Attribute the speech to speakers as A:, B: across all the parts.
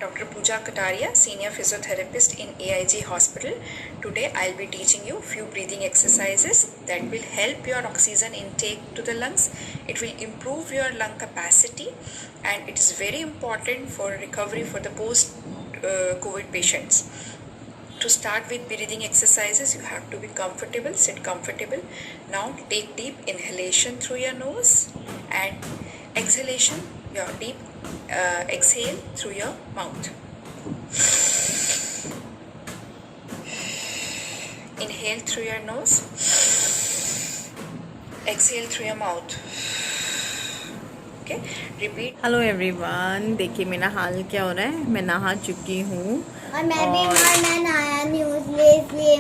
A: Dr. Pooja Kataria, Senior Physiotherapist in AIG Hospital. Today I'll be teaching you few breathing exercises that will help your oxygen intake to the lungs. It will improve your lung capacity and it is very important for recovery for the post COVID patients. To start with breathing exercises, you have to be comfortable, sit comfortable. Now take deep inhalation through your nose and exhalation, your deep exhale through your mouth. Inhale through your nose, exhale through your mouth. Okay, repeat.
B: Hello everyone, देखिए मेरा हाल क्या हो रहा है। मैं नहा चुकी हूँ
C: और मैं नहाया नहीं इसलिए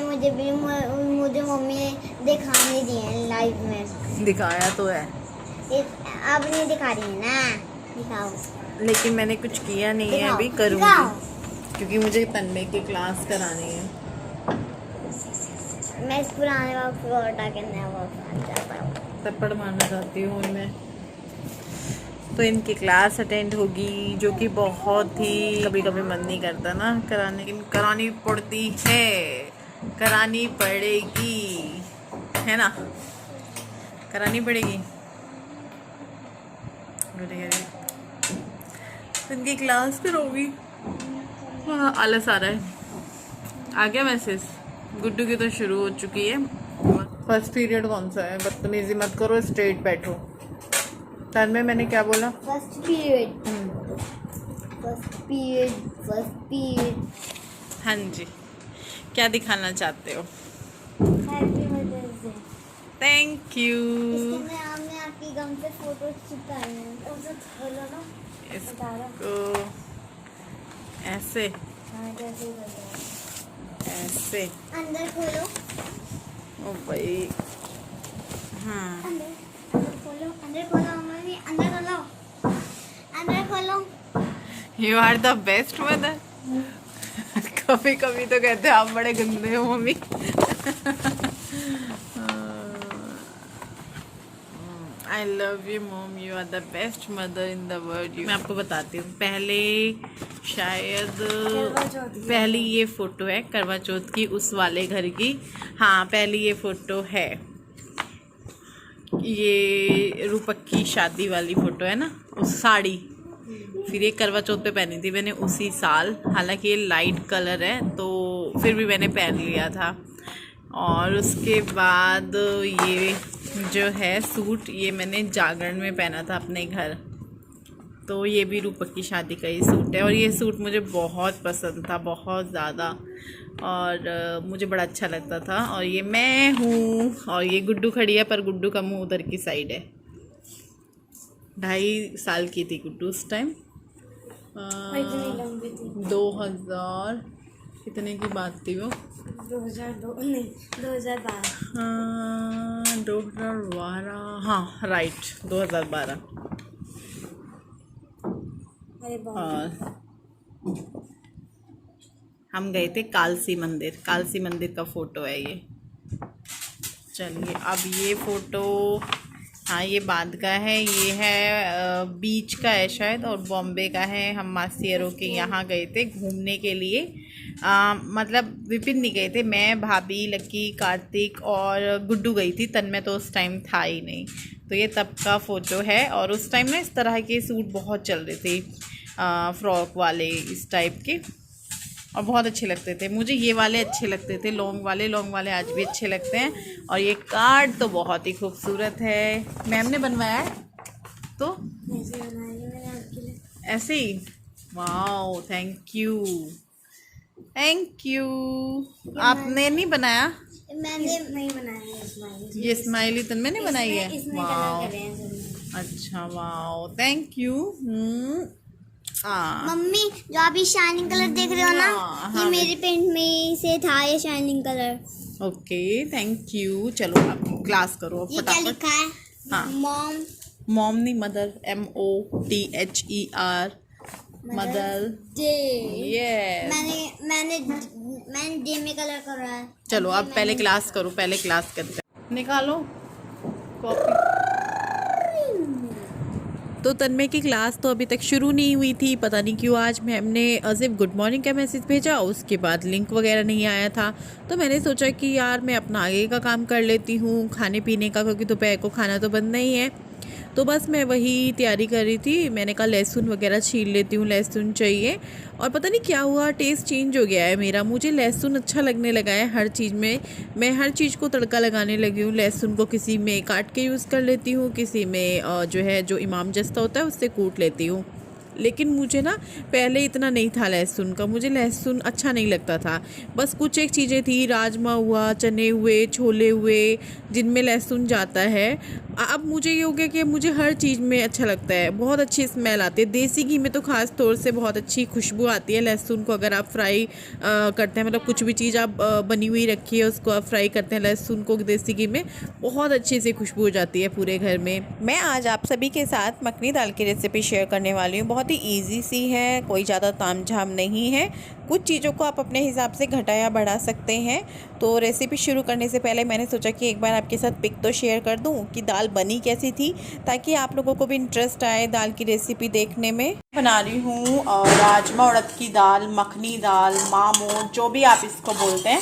C: मुझे मम्मी ने दिखाने दिए लाइव में।
B: दिखाया तो है,
C: अब नहीं दिखा रही है ना, दिखाओ।
B: लेकिन मैंने कुछ किया नहीं है, अभी करूँगी क्योंकि मुझे तन्मय की क्लास करानी है।
C: मैं इस पुराने वक्त को हटा के नया वक्त जाता हूँ,
B: थप्पड़ मारना चाहती हूँ उनमें। तो इनकी क्लास अटेंड होगी, जो कि बहुत ही कभी कभी मन नहीं करता ना कराने, लेकिन करानी पड़ती है, करानी पड़ेगी, है ना, करानी पड़ेगी। तो इनकी क्लास करोगी। हाँ, आलस आ रहा है। आ गया मैसेज, गुड्डू की तो शुरू हो चुकी है। फर्स्ट पीरियड कौन सा है? बदतमीजी मत करो, स्ट्रेट बैठो। टर्न में मैंने क्या बोला?
C: First period.
B: हाँ जी, क्या दिखाना चाहते हो?
C: Happy mother's day.
B: Thank you.
C: इसमें हमने आपकी गम से फोटो चिपकाए हैं। उसे खोलो ना,
B: इसको ऐसे
C: हाँ जैसे बताओ,
B: ऐसे
C: अंदर खोलो।
B: ओ भाई, हाँ
C: अंदर खोलो, अंदर खोलो मम्मी, अंदर खोलो।
B: You are the best mother. कभी कभी तो कहते हैं आप बड़े गंदे हो mummy. I love you mom, you are the best mother in the world. मैं आपको बताती हूँ, पहले शायद पहली ये फोटो है करवा चौथ की, उस वाले घर की। हाँ, पहली ये फोटो है, ये रूपक की शादी वाली फोटो है ना, उस साड़ी। फिर ये करवा चौथ पे पहनी थी मैंने उसी साल, हालांकि ये लाइट कलर है तो फिर भी मैंने पहन लिया था। और उसके बाद ये जो है सूट, ये मैंने जागरण में पहना था अपने घर, तो ये भी रूपक की शादी का ही सूट है। और ये सूट मुझे बहुत पसंद था, बहुत ज़्यादा, और मुझे बड़ा अच्छा लगता था। और ये मैं हूँ, और ये गुड्डू खड़ी है, पर गुड्डू का मुंह उधर की साइड है। 2.5 साल की थी गुड्डू उस टाइम। 2000 कितने की बात थी वो?
C: 2002 नहीं, 2012।
B: हाँ, 2012, हाँ राइट, 2012। और हम गए थे कालसी मंदिर, कालसी मंदिर का फ़ोटो है ये। चलिए, अब ये फ़ोटो, हाँ ये बाद का है, ये है बीच का है शायद, और बॉम्बे का है। हम मासियरों के यहाँ गए थे घूमने के लिए, मतलब विपिन नहीं गए थे, मैं, भाभी, लक्की, कार्तिक और गुड्डू गई थी। तन्मय तो उस टाइम था ही नहीं। तो ये तब का फ़ोटो है, और उस टाइम ना इस तरह के सूट बहुत चल रहे थे, फ्रॉक वाले इस टाइप के, और बहुत अच्छे लगते थे मुझे। ये वाले अच्छे लगते थे, लॉन्ग वाले आज भी अच्छे लगते हैं। और ये कार्ड तो बहुत ही खूबसूरत है, मैम ने बनवाया है तो ऐसे ही। Wow, thank you, thank you. आपने नहीं बनाया?
C: मैंने नहीं बनाया
B: ये स्माइली तो मैंने बनाई है। वाओ,
C: है।
B: अच्छा, वाओ, थैंक यू।
C: मम्मी, जो आप ये शाइनिंग कलर देख रहे हो ना,
B: हाँ,
C: ये मेरे पेंट में से था, ये shining colour.
B: Okay, thank you. चलो आप क्लास करो
C: ये क्या लिखा है?
B: हाँ, मॉम नहीं, mother, MOTHER, mother
C: day.
B: Yes.
C: मैंने डे में कलर करा है।
B: चलो अब पहले क्लास करो, पहले क्लास करते हैं। निकालो कॉपी। तो तन्मय की क्लास तो अभी तक शुरू नहीं हुई थी, पता नहीं क्यों आज मैम ने सिर्फ गुड मॉर्निंग का मैसेज भेजा, उसके बाद लिंक वगैरह नहीं आया था। तो मैंने सोचा कि यार मैं अपना आगे का काम कर लेती हूँ खाने पीने का, क्योंकि दोपहर को खाना तो बनना ही है। तो बस मैं वही तैयारी कर रही थी। मैंने कहा लहसुन वगैरह छील लेती हूँ, लहसुन चाहिए। और पता नहीं क्या हुआ, टेस्ट चेंज हो गया है मेरा, मुझे लहसुन अच्छा लगने लगा है हर चीज़ में। मैं हर चीज़ को तड़का लगाने लगी हूँ। लहसुन को किसी में काट के यूज़ कर लेती हूँ, किसी में जो इमाम जस्ता होता है उससे कूट लेती हूँ। लेकिन मुझे ना पहले इतना नहीं था लहसुन का, मुझे लहसुन अच्छा नहीं लगता था। बस कुछ एक चीज़ें थी, राजमा हुआ, चने हुए, छोले हुए, जिनमें लहसुन जाता है। अब मुझे ये हो गया कि मुझे हर चीज़ में अच्छा लगता है, बहुत अच्छी स्मेल आती है। देसी घी में तो ख़ास तौर से बहुत अच्छी खुशबू आती है लहसुन को अगर आप फ्राई करते हैं, मतलब कुछ भी चीज़ आप बनी हुई रखी है उसको आप फ्राई करते हैं लहसुन को देसी घी में, बहुत अच्छी सी खुशबू हो जाती है पूरे घर में। मैं आज आप सभी के साथ मखनी दाल की रेसिपी शेयर करने वाली हूँ। बहुत ही ईजी सी है, कोई ज़्यादा तामझाम नहीं है। कुछ चीज़ों को आप अपने हिसाब से घटा या बढ़ा सकते हैं। तो रेसिपी शुरू करने से पहले मैंने सोचा कि एक बार आपके साथ पिक तो शेयर कर दूं कि दाल बनी कैसी थी, ताकि आप लोगों को भी इंटरेस्ट आए दाल की रेसिपी देखने में। बना रही हूँ राजमा उड़द की दाल, मखनी दाल, मामो, जो भी आप इसको बोलते हैं।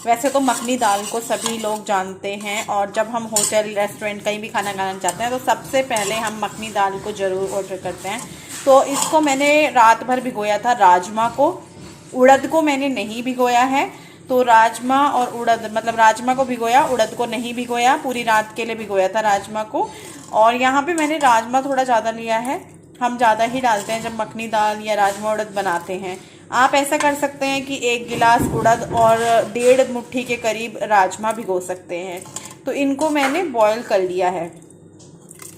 B: वैसे तो मखनी दाल को सभी लोग जानते हैं, और जब हम होटल रेस्टोरेंट कहीं भी खाना खाना चाहते हैं तो सबसे पहले हम मखनी दाल को ज़रूर ऑर्डर करते हैं। तो इसको मैंने रात भर भिगोया था, राजमा को। उड़द को मैंने नहीं भिगोया है। तो राजमा और उड़द, मतलब राजमा को भिगोया, उड़द को नहीं भिगोया, पूरी रात के लिए भिगोया था राजमा को। और यहाँ पे मैंने राजमा थोड़ा ज़्यादा लिया है, हम ज़्यादा ही डालते हैं जब मखनी दाल या राजमा उड़द बनाते हैं। आप ऐसा कर सकते हैं कि 1 गिलास उड़द और 1.5 मुट्ठी के करीब राजमा भिगो सकते हैं। तो इनको मैंने बॉईल कर लिया है,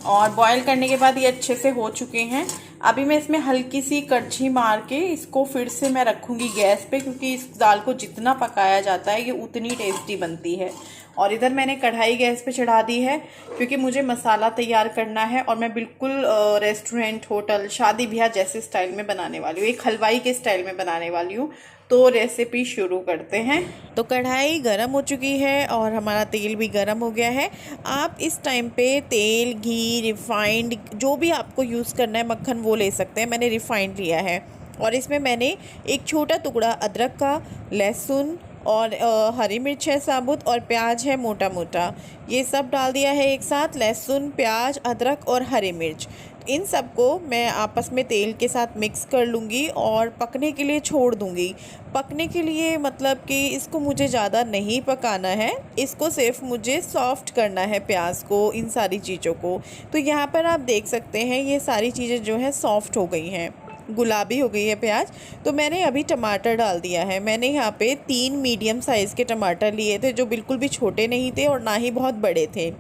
B: और बॉईल करने के बाद ये अच्छे से हो चुके हैं। अभी मैं इसमें हल्की सी कड़छी मार के इसको फिर से मैं रखूँगी गैस पे, क्योंकि इस दाल को जितना पकाया जाता है ये उतनी टेस्टी बनती है। और इधर मैंने कढ़ाई गैस पे चढ़ा दी है, क्योंकि मुझे मसाला तैयार करना है, और मैं बिल्कुल रेस्टोरेंट, होटल, शादी ब्याह जैसे स्टाइल में बनाने वाली हूँ, एक हलवाई के स्टाइल में बनाने वाली हूँ। तो रेसिपी शुरू करते हैं। तो कढ़ाई गरम हो चुकी है और हमारा तेल भी गरम हो गया है। आप इस टाइम पे तेल, घी, रिफाइंड, जो भी आपको यूज़ करना है, मक्खन, वो ले सकते हैं। मैंने रिफाइंड लिया है, और इसमें मैंने एक छोटा टुकड़ा अदरक का, लहसुन और हरी मिर्च है साबुत, और प्याज है मोटा मोटा, ये सब डाल दिया है एक साथ। लहसुन, प्याज, अदरक और हरी मिर्च, इन सबको मैं आपस में तेल के साथ मिक्स कर लूँगी और पकने के लिए छोड़ दूँगी। पकने के लिए मतलब कि इसको मुझे ज़्यादा नहीं पकाना है, इसको सिर्फ मुझे सॉफ्ट करना है प्याज को, इन सारी चीज़ों को। तो यहाँ पर आप देख सकते हैं ये सारी चीज़ें जो हैं सॉफ्ट हो गई हैं, गुलाबी हो गई है प्याज। तो मैंने अभी टमाटर डाल दिया है। मैंने यहाँ पे 3 मीडियम साइज़ के टमाटर लिए थे, जो बिल्कुल भी छोटे नहीं थे और ना ही बहुत बड़े थे।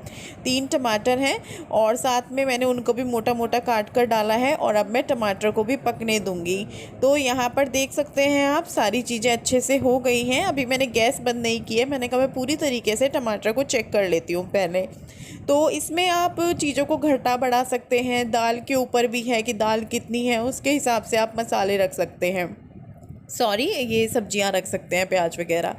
B: 3 टमाटर हैं, और साथ में मैंने उनको भी मोटा मोटा काट कर डाला है, और अब मैं टमाटर को भी पकने दूँगी। तो यहाँ पर देख सकते हैं आप, सारी चीज़ें अच्छे से हो गई हैं। अभी मैंने गैस बंद नहीं की है, मैंने कहा मैं पूरी तरीके से टमाटर को चेक कर लेती हूँ पहले। तो इसमें आप चीज़ों को घटा बढ़ा सकते हैं, दाल के ऊपर भी है कि दाल कितनी है, उसके हिसाब से आप मसाले रख सकते हैं, ये सब्जियां रख सकते हैं, प्याज वगैरह।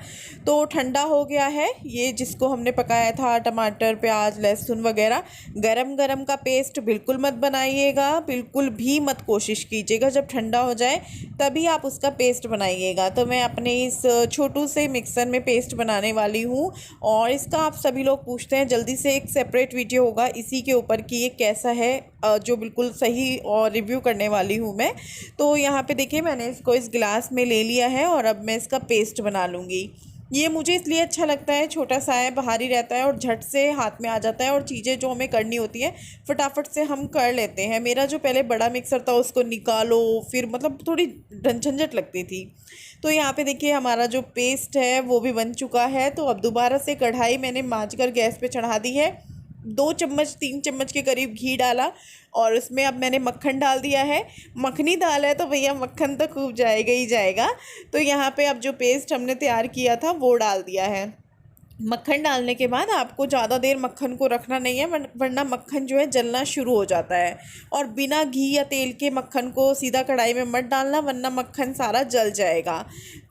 B: तो ठंडा हो गया है ये, जिसको हमने पकाया था, टमाटर, प्याज, लहसुन वगैरह। गरम गरम का पेस्ट बिल्कुल मत बनाइएगा, बिल्कुल भी मत कोशिश कीजिएगा। जब ठंडा हो जाए तभी आप उसका पेस्ट बनाइएगा। तो मैं अपने इस छोटू से मिक्सर में पेस्ट बनाने वाली हूँ, और इसका आप सभी लोग पूछते हैं, जल्दी से एक सेपरेट वीडियो होगा इसी के ऊपर कि ये कैसा है, जो बिल्कुल सही और रिव्यू करने वाली हूँ मैं। तो यहाँ पे देखिए मैंने इसको इस गिलास में ले लिया है, और अब मैं इसका पेस्ट बना लूँगी। ये मुझे इसलिए अच्छा लगता है, छोटा सा है, भारी रहता है और झट से हाथ में आ जाता है, और चीज़ें जो हमें करनी होती हैं फटाफट से हम कर लेते हैं। मेरा जो पहले बड़ा मिक्सर था उसको निकालो, फिर मतलब थोड़ी झंझट लगती थी। तो यहाँ पे देखिए हमारा जो पेस्ट है वो भी बन चुका है। तो अब दोबारा से कढ़ाई मैंने मांज कर गैस पे चढ़ा दी है। 2 चम्मच 3 चम्मच के करीब घी डाला, और उसमें अब मैंने मक्खन डाल दिया है। मखनी दाल है तो भैया मक्खन तो खूब जाएगा ही जाएगा। तो यहाँ पे अब जो पेस्ट हमने तैयार किया था वो डाल दिया है। मक्खन डालने के बाद आपको ज़्यादा देर मक्खन को रखना नहीं है, वरना मक्खन जो है जलना शुरू हो जाता है। और बिना घी या तेल के मक्खन को सीधा कढ़ाई में मत डालना, वरना मक्खन सारा जल जाएगा।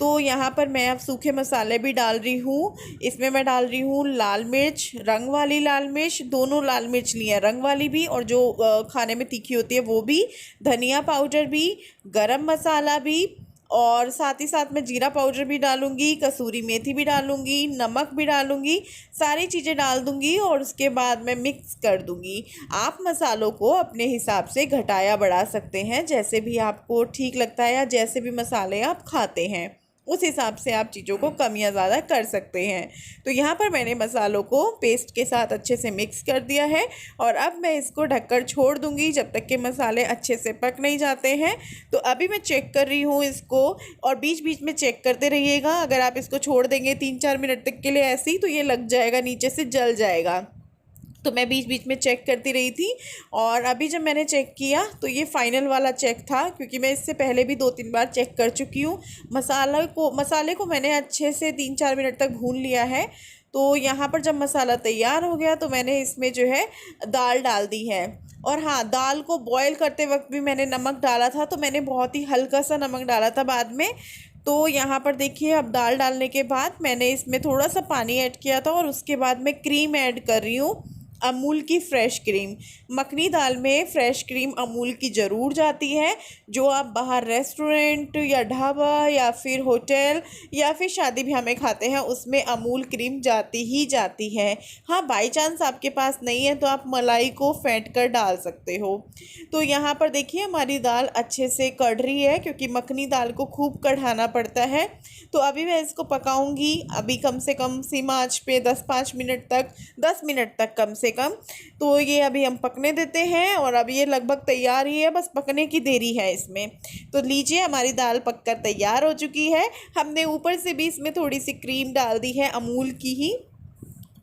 B: तो यहाँ पर मैं अब सूखे मसाले भी डाल रही हूँ। इसमें मैं डाल रही हूँ लाल मिर्च, रंग वाली लाल मिर्च, दोनों लाल मिर्च ली है, रंग वाली भी और जो खाने में तीखी होती है वो भी, धनिया पाउडर भी, गरम मसाला भी, और साथ ही साथ मैं जीरा पाउडर भी डालूंगी, कसूरी मेथी भी डालूंगी, नमक भी डालूंगी, सारी चीज़ें डाल दूंगी और उसके बाद मैं मिक्स कर दूंगी। आप मसालों को अपने हिसाब से घटाया बढ़ा सकते हैं, जैसे भी आपको ठीक लगता है या जैसे भी मसाले आप खाते हैं उस हिसाब से आप चीज़ों को कम या ज़्यादा कर सकते हैं। तो यहाँ पर मैंने मसालों को पेस्ट के साथ अच्छे से मिक्स कर दिया है और अब मैं इसको ढककर छोड़ दूँगी जब तक कि मसाले अच्छे से पक नहीं जाते हैं। तो अभी मैं चेक कर रही हूँ इसको, और बीच बीच में चेक करते रहिएगा। अगर आप इसको छोड़ देंगे 3-4 मिनट तक के लिए ऐसे ही, तो ये लग जाएगा, नीचे से जल जाएगा। तो मैं बीच बीच में चेक करती रही थी और अभी जब मैंने चेक किया तो ये फ़ाइनल वाला चेक था, क्योंकि मैं इससे पहले भी 2-3 बार चेक कर चुकी हूँ। मसाले को मैंने अच्छे से 3-4 मिनट तक भून लिया है। तो यहाँ पर जब मसाला तैयार हो गया तो मैंने इसमें जो है दाल डाल दी है। और हाँ, दाल को बॉयल करते वक्त भी मैंने नमक डाला था, तो मैंने बहुत ही हल्का सा नमक डाला था बाद में। तो यहाँ पर देखिए, अब दाल डालने के बाद मैंने इसमें थोड़ा सा पानी ऐड किया था और उसके बाद मैं क्रीम ऐड कर रही हूँ, अमूल की फ़्रेश क्रीम। मखनी दाल में फ़्रेश क्रीम अमूल की ज़रूर जाती है। जो आप बाहर रेस्टोरेंट या ढाबा या फिर होटल या फिर शादी ब्याह में खाते हैं उसमें अमूल क्रीम जाती ही जाती है। हाँ, बाई चांस आपके पास नहीं है तो आप मलाई को फेंट कर डाल सकते हो। तो यहाँ पर देखिए हमारी दाल अच्छे से कढ़ रही है, क्योंकि मखनी दाल को खूब कढ़ाना पड़ता है। तो अभी मैं इसको पकाऊंगी, अभी कम से कम सीमा आंच पे 10 मिनट तक कम से कम। तो ये अभी हम पकने देते हैं और अभी ये लगभग तैयार ही है, बस पकने की देरी है इसमें। तो लीजिए, हमारी दाल पककर तैयार हो चुकी है। हमने ऊपर से भी इसमें थोड़ी सी क्रीम डाल दी है अमूल की ही,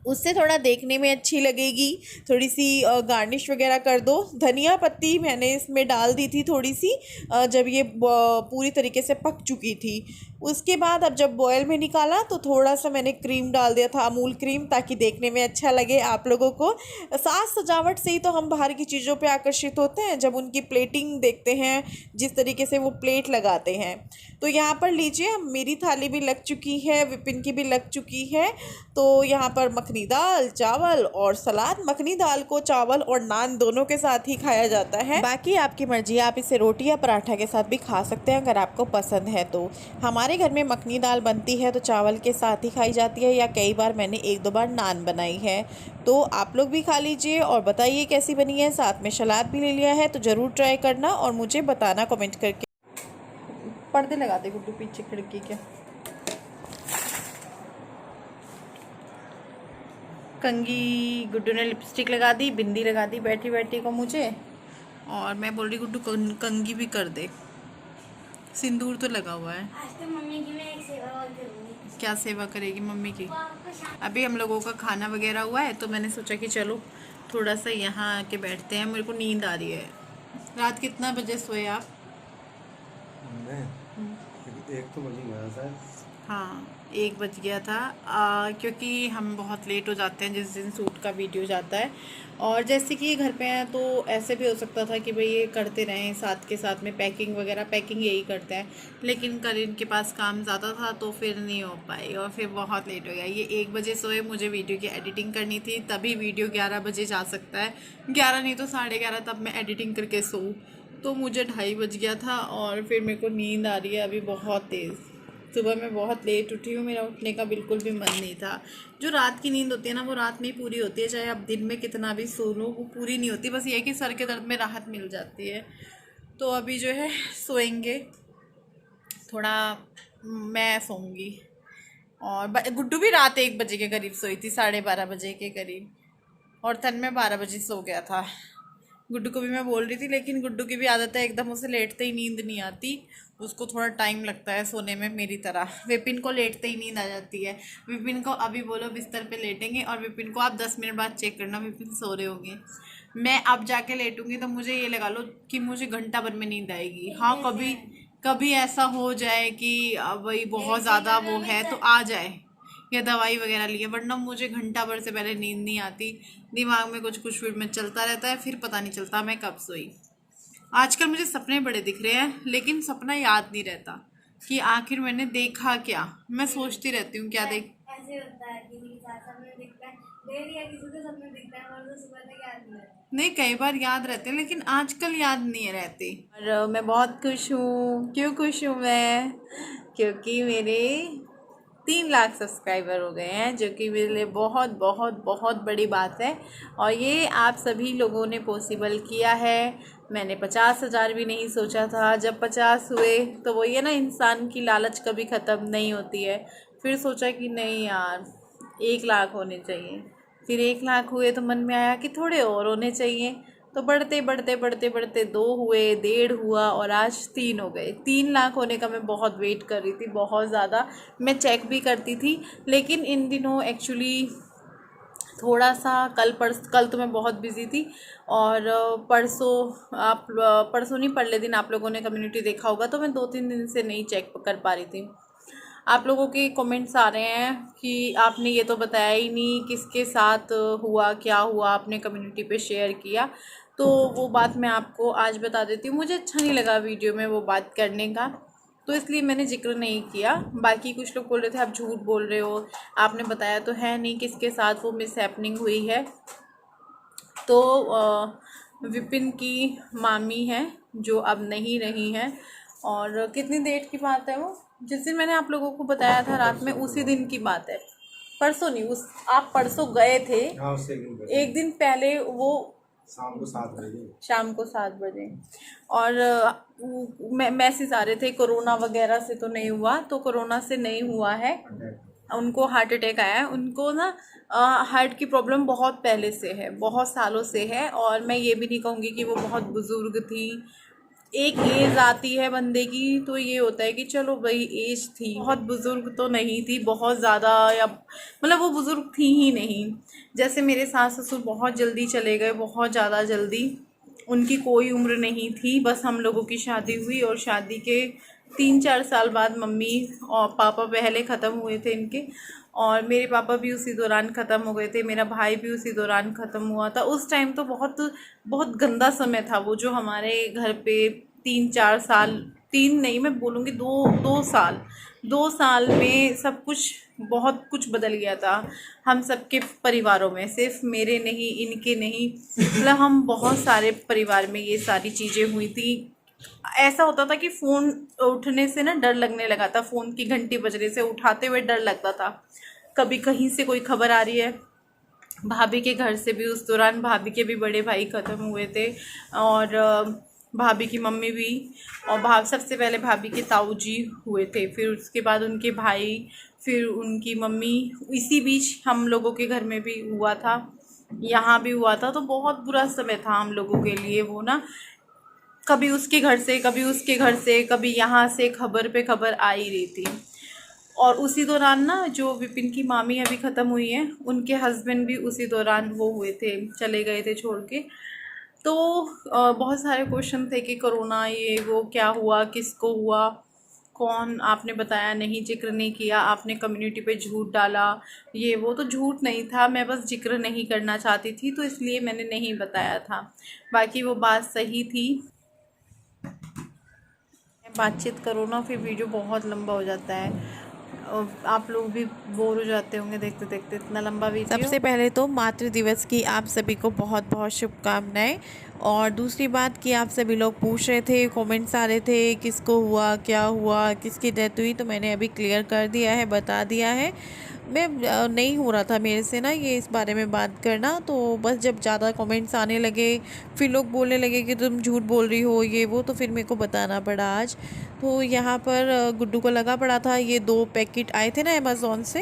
B: उससे थोड़ा देखने में अच्छी लगेगी। थोड़ी सी गार्निश वगैरह कर दो। धनिया पत्ती मैंने इसमें डाल दी थी थोड़ी सी, जब ये पूरी तरीके से पक चुकी थी। उसके बाद अब जब बॉयल में निकाला तो थोड़ा सा मैंने क्रीम डाल दिया था, अमूल क्रीम, ताकि देखने में अच्छा लगे आप लोगों को। साज सजावट से ही तो हम बाहर की चीज़ों पे आकर्षित होते हैं, जब उनकी प्लेटिंग देखते हैं, जिस तरीके से वो प्लेट लगाते हैं। तो यहाँ पर लीजिए, मेरी थाली भी लग चुकी है, विपिन की भी लग चुकी है। तो यहाँ पर मखनी दाल, चावल और सलाद। मखनी दाल को चावल और नान दोनों के साथ ही खाया जाता है, बाकी आपकी मर्जी, आप इसे रोटी या पराठा के साथ भी खा सकते हैं अगर आपको पसंद है तो। हमारे घर में मखनी दाल बनती है तो चावल के साथ ही खाई जाती है, या कई बार मैंने 1-2 बार नान बनाई है। तो आप लोग भी खा लीजिए और बताइए कैसी बनी है। साथ में सलाद भी ले लिया है, तो ज़रूर ट्राई करना और मुझे बताना कमेंट करके। पर्दे लगा दे गुड्डू पीछे खिड़की के। कंगी गुड्डू ने लिपस्टिक लगा दी, बिंदी लगा दी बैठी बैठी को मुझे, और मैं बोल रही गुड्डू कंगी भी कर दे। सिंदूर तो लगा हुआ है।
C: आज तो मम्मी की मैं एक सेवा और करूंगी।
B: क्या सेवा करेगी मम्मी की? अभी हम लोगों का खाना वगैरह हुआ है, तो मैंने सोचा कि चलो थोड़ा सा यहाँ आके बैठते हैं। मेरे को नींद आ रही है। रात कितना बजे सोए आप?
D: मैं 1 तो बज ही गया शायद।
B: हाँ, 1 बज गया था, क्योंकि हम बहुत लेट हो जाते हैं जिस दिन सूट का वीडियो जाता है। और जैसे कि ये घर पे हैं तो ऐसे भी हो सकता था कि भाई ये करते रहें साथ के साथ में पैकिंग वगैरह। पैकिंग यही करते हैं, लेकिन कल इनके पास काम ज़्यादा था तो फिर नहीं हो पाई और फिर बहुत लेट हो गया। ये 1 बजे सोए, मुझे वीडियो की एडिटिंग करनी थी, तभी वीडियो 11 बजे जा सकता है। 11 नहीं तो 11:30 तब मैं एडिटिंग करके सोऊँ, तो मुझे 2:30 बज गया था और फिर मेरे को नींद आ रही है अभी बहुत तेज़। सुबह मैं बहुत लेट उठी हूँ, मेरा उठने का बिल्कुल भी मन नहीं था। जो रात की नींद होती है ना, वो रात में ही पूरी होती है, चाहे आप दिन में कितना भी सो लो वो पूरी नहीं होती। बस ये है कि सर के दर्द में राहत मिल जाती है। तो अभी जो है सोएंगे थोड़ा, मैं सोऊंगी। और गुड्डू भी रात 1 बजे के करीब सोई थी, 12:30 बजे के करीब, और तन में 12 बजे सो गया था। गुड्डू को भी मैं बोल रही थी, लेकिन गुड्डू की भी आदत है एकदम उसे लेटते ही नींद नहीं आती, उसको थोड़ा टाइम लगता है सोने में मेरी तरह। विपिन को लेटते ही नींद आ जाती है। विपिन को अभी बोलो बिस्तर पे लेटेंगे और विपिन को आप 10 मिनट बाद चेक करना विपिन सो रहे होंगे। मैं अब जाके लेटूंगी तो मुझे ये लगा लो कि मुझे घंटा भर में नींद आएगी। हाँ, कभी कभी ऐसा हो जाए कि भाई बहुत ज़्यादा वो है तो आ जाए, या दवाई वगैरह ली है, वरना मुझे घंटा भर से पहले नींद नहीं आती। दिमाग में कुछ कुछ फिर में चलता रहता है, फिर पता नहीं चलता मैं कब सोई। आजकल मुझे सपने बड़े दिख रहे हैं, लेकिन सपना याद नहीं रहता कि आखिर मैंने देखा क्या। मैं सोचती रहती हूँ क्या देख।
C: ऐसे होता है, किसी के साथ सपने दिखता है, डेली या किसी को सपने दिखता है, और तो सुबह तक याद नहीं रहता।
B: नहीं, कई बार याद रहते हैं, लेकिन आजकल याद नहीं रहते। और मैं बहुत खुश हूँ। क्यों खुश हूँ मैं? क्योंकि मेरे 3 लाख सब्सक्राइबर हो गए हैं, जो कि मेरे लिए बहुत बहुत बहुत बड़ी बात है। और ये आप सभी लोगों ने पॉसिबल किया है। मैंने 50,000 भी नहीं सोचा था। जब 50 हुए तो वो ये ना, इंसान की लालच कभी ख़त्म नहीं होती है। फिर सोचा कि नहीं यार, 1 लाख होने चाहिए। फिर 1 लाख हुए तो मन में आया कि थोड़े और होने चाहिए। तो बढ़ते बढ़ते बढ़ते बढ़ते 2 हुए, 1.5 हुआ, और आज 3 हो गए। 3 लाख होने का मैं बहुत वेट कर रही थी, बहुत ज़्यादा। मैं चेक भी करती थी, लेकिन इन दिनों एक्चुअली थोड़ा सा कल तो मैं बहुत बिज़ी थी। और परसों नहीं, परले दिन आप लोगों ने कम्युनिटी देखा होगा, तो मैं 2-3 दिन से नहीं चेक कर पा रही थी। आप लोगों के कमेंट्स आ रहे हैं कि आपने ये तो बताया ही नहीं किसके साथ हुआ, क्या हुआ, आपने कम्युनिटी पे शेयर किया। तो वो बात मैं आपको आज बता देती हूँ। मुझे अच्छा नहीं लगा वीडियो में वो बात करने का, तो इसलिए मैंने जिक्र नहीं किया। बाकी कुछ लोग बोल रहे थे आप झूठ बोल रहे हो, आपने बताया तो है नहीं किसके साथ वो मिसहैपनिंग हुई है। तो विपिन की मामी है, जो अब नहीं रही हैं। और कितनी डेट की बात है वो? जिस दिन मैंने आप लोगों को बताया था रात में, उसी दिन की बात है। परसों नहीं, आप परसों गए थे।
D: हाँ, उससे
B: एक दिन पहले वो
D: शाम को 7 बजे।
B: शाम को 7 बजे। और मैसेज आ रहे थे कोरोना वगैरह से तो नहीं हुआ। तो कोरोना से नहीं हुआ है, उनको हार्ट अटैक आया है। उनको ना हार्ट की प्रॉब्लम बहुत पहले से है, बहुत सालों से है। और मैं ये भी नहीं कहूँगी कि वो बहुत बुज़ुर्ग थी। एक एज आती है बंदे की, तो ये होता है कि चलो भाई एज थी, बहुत बुज़ुर्ग तो नहीं थी बहुत ज़्यादा, या मतलब वो बुज़ुर्ग थी ही नहीं। जैसे मेरे सास ससुर बहुत जल्दी चले गए, बहुत ज़्यादा जल्दी। उनकी कोई उम्र नहीं थी, बस हम लोगों की शादी हुई, और शादी के 3-4 साल बाद मम्मी और पापा पहले ख़त्म हुए थे इनके। और मेरे पापा भी उसी दौरान ख़त्म हो गए थे, मेरा भाई भी उसी दौरान ख़त्म हुआ था। उस टाइम तो बहुत बहुत गंदा समय था वो, जो हमारे घर पे 3-4 साल, 3 नहीं मैं बोलूँगी 2 साल, 2 साल में सब कुछ बहुत कुछ बदल गया था हम सबके परिवारों में। सिर्फ मेरे नहीं, इनके नहीं, मतलब हम बहुत सारे परिवार में ये सारी चीज़ें हुई थी। ऐसा होता था कि फ़ोन उठने से ना डर लगने लगा था, फ़ोन की घंटी बजने से उठाते हुए डर लगता था। कभी कहीं से कोई खबर आ रही है। भाभी के घर से भी उस दौरान भाभी के भी बड़े भाई ख़त्म हुए थे, और भाभी की मम्मी भी, और सबसे पहले भाभी के ताऊ जी हुए थे, फिर उसके बाद उनके भाई, फिर उनकी मम्मी। इसी बीच हम लोगों के घर में भी हुआ था, यहाँ भी हुआ था। तो बहुत बुरा समय था हम लोगों के लिए वो ना। कभी उसके घर से, कभी उसके घर से, कभी यहाँ से खबर पे खबर आ ही रही थी। और उसी दौरान ना, जो विपिन की मामी अभी ख़त्म हुई हैं, उनके हस्बैंड भी उसी दौरान वो हुए थे, चले गए थे छोड़ के। तो बहुत सारे क्वेश्चन थे कि कोरोना ये वो क्या हुआ, किसको हुआ, कौन, आपने बताया नहीं, जिक्र नहीं किया, आपने कम्युनिटी पे झूठ डाला, ये वो। तो झूठ नहीं था, मैं बस जिक्र नहीं करना चाहती थी, तो इसलिए मैंने नहीं बताया था। बाकी वो बात सही थी। बातचीत करो ना, फिर वीडियो बहुत लंबा हो जाता है, आप लोग भी बोर हो जाते होंगे देखते देखते इतना लंबा वीडियो। सबसे पहले तो मातृ दिवस की आप सभी को बहुत बहुत शुभकामनाएं। और दूसरी बात कि आप सभी लोग पूछ रहे थे, कमेंट्स आ रहे थे किसको हुआ, क्या हुआ, किसकी डेथ हुई, तो मैंने अभी क्लियर कर दिया है, बता दिया है। मैं नहीं हो रहा था मेरे से ना ये इस बारे में बात करना, तो बस जब ज़्यादा कमेंट्स आने लगे, फिर लोग बोलने लगे कि तुम झूठ बोल रही हो ये वो, तो फिर मेरे को बताना पड़ा आज। तो यहाँ पर गुड्डू को लगा पड़ा था, ये 2 पैकेट आए थे ना अमेज़ोन से,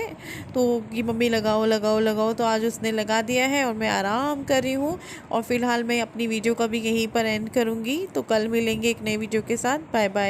B: तो कि मम्मी लगाओ लगाओ लगाओ, तो आज उसने लगा दिया है और मैं आराम कर रही हूँ। और फ़िलहाल मैं अपनी वीडियो का भी यहीं पर एंड करूँगी, तो कल मिलेंगे एक नई वीडियो के साथ। Bye bye.